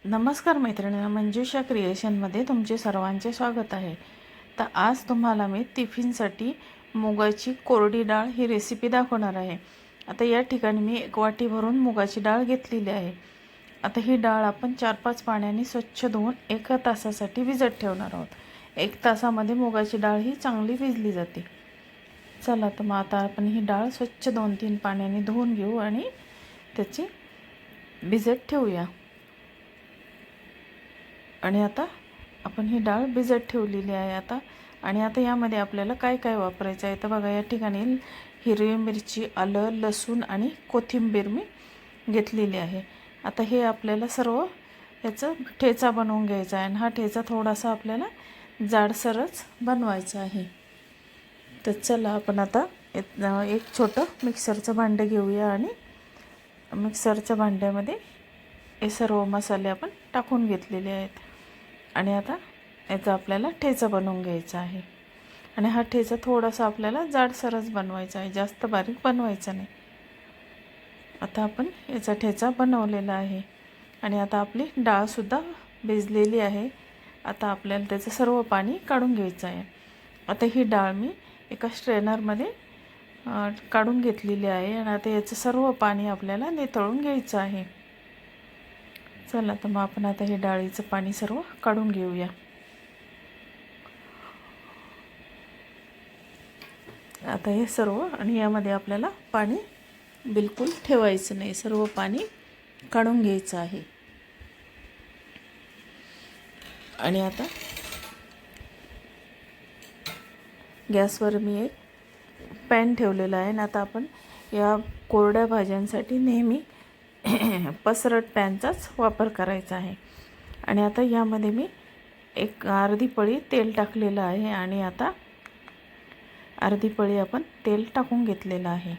नमस्कार मैत्रिणींनो, मंजुषा क्रिएशनमध्ये तुमचे सर्वांचे स्वागत आहे। तर आज तुम्हाला मी टिफिनसाठी मुगाची कोरडी डाळ ही रेसिपी दाखवणार आहे। आता या ठिकाणी मी 1 वाटी भरून मुगाची डाळ घेतलेली आहे। आता ही डाळ आपण 4-5 पाण्याने स्वच्छ धुवून 1 तासासाठी भिजत ठेवणार आहोत। 1 तासामध्ये मुगाची डाळ ही चांगली भिजली जाते। चला तर मग आता आपण ही डाळ स्वच्छ 2-3 पाण्याने धुवून घेऊ आणि त्याची भिजत ठेवूया। आणि आता आपण ही डाळ भिजत ठेवलेली आहे आता यामध्ये आपल्याला काय काय वापरायचं आहे तर बघा, या ठिकाणी हिरवी मिरची, आलं, लसूण आणि कोथिंबीर मी घेतलेली आहे। आता हे आपल्याला सर्व याचा ठेचा बनवून घ्यायचा आहे आणि हा ठेचा थोडासा आपल्याला जाडसरच बनवायचा आहे। तर चला आपण आता एक छोटं मिक्सरचं भांडं घेऊया आणि मिक्सरच्या भांड्यामध्ये हे सर्व मसाले आपण टाकून घेतलेले आहेत आणि आता याचा आपल्याला ठेचा बनवून घ्यायचा आहे। आणि हा ठेचा थोडासा आपल्याला जाडसरच बनवायचा आहे, जास्त बारीक बनवायचा नाही। आता आपण याचा ठेचा बनवलेला आहे आणि आता आपली डाळ सुद्धा भिजलेली आहे। आता आपल्याला त्याचं सर्व पाणी काढून घ्यायचं आहे। आता ही डाळ मी एका स्ट्रेनरमध्ये काढून घेतलेली आहे आणि आता याचं सर्व पाणी आपल्याला निथळून घ्यायचं आहे। चला तर मग आपण आता हे डाळीचं पाणी सर्व काढून घेऊया। आता हे सर्व आणि यामध्ये आपल्याला पाणी बिलकुल ठेवायचं नाही, सर्व पाणी काढून घ्यायचं आहे। आणि आता गॅसवर मी एक पॅन ठेवलेला आहे आणि आता आपण या कोरड्या भाज्यांसाठी नेहमी पसरट पॅनचाच वापर करायचा आहे। आणि आता यामध्ये मी एक अर्धी पळी तेल टाकलेलं आहे आणि आता अर्धी पळी आपण तेल टाकून घेतलेलं आहे।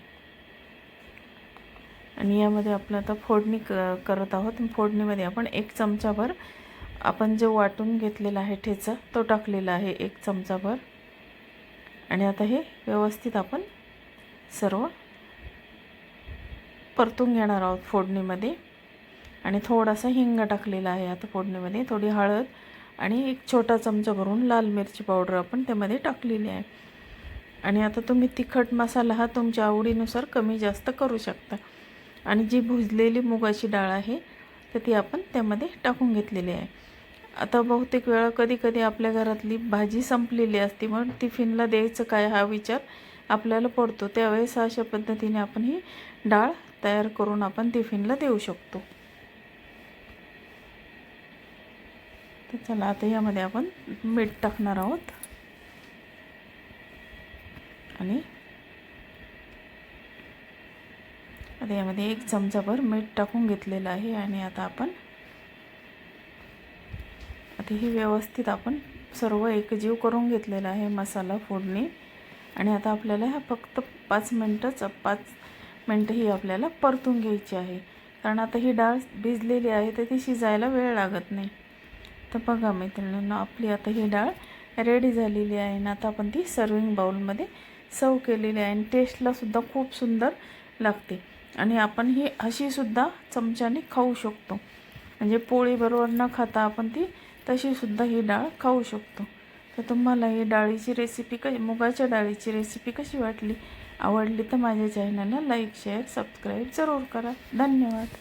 आणि यामध्ये आपलं आता फोडणी करत आहोत। फोडणीमध्ये आपण 1 चमचाभर आपण जो वाटून घेतलेला आहे ठेचा तो टाकलेला आहे 1 चमचाभर। आणि आता हे व्यवस्थित आपण सर्व परतून घेणार आहोत फोडणीमध्ये। आणि थोडासा हिंग टाकलेला आहे आता फोडणीमध्ये, थोडी हळद आणि 1 छोटा चमचा भरून लाल मिरची पावडर आपण त्यामध्ये टाकलेली आहे। आणि आता तुम्ही तिखट मसाला हा तुमच्या आवडीनुसार कमी जास्त करू शकता। आणि जी भुजलेली मुगाची डाळ आहे तर ती आपण त्यामध्ये टाकून घेतलेली आहे। आता बहुतेक वेळा कधी आपल्या घरातली भाजी संपलेली असते, म्हणून टिफिनला द्यायचं काय हा विचार आपल्याला पडतो, त्यावेळेस अशा पद्धतीने आपण ही डाळ तयार करून आपण टिफिनला देऊ शकतो। तर चला आता यामध्ये आपण मीठ टाकणार आहोत आणि आता यामध्ये 1 चमचाभर मीठ टाकून घेतलेलं आहे। आणि आता आपण ही व्यवस्थित आपण सर्व एकजीव करून घेतलेला आहे मसाला फोडणी। आणि आता आपल्याला हा फक्त 5 मिनटं ही आपल्याला परतून घ्यायची आहे, कारण आता ही डाळ भिजलेली आहे तर ती शिजायला वेळ लागत नाही। तर बघा मैत्रिणींनो, आपली आता ही डाळ रेडी झालेली आहे आणि आता आपण ती सर्विंग बाउलमध्ये सर्व केलेली आहे आणि टेस्टला सुद्धा खूप सुंदर लागते। आणि आपण ही अशी सुद्धा चमच्याने खाऊ शकतो, म्हणजे पोळीबरोबर न खाता आपण ती तशी सुद्धा ही डाळ खाऊ शकतो। तर तुम्हाला ही डाळीची रेसिपी मुगाच्या डाळीची रेसिपी कशी वाटली, आवडली तर माझ्या चॅनलला लाईक, शेअर, सबस्क्राईब जरूर करा। धन्यवाद।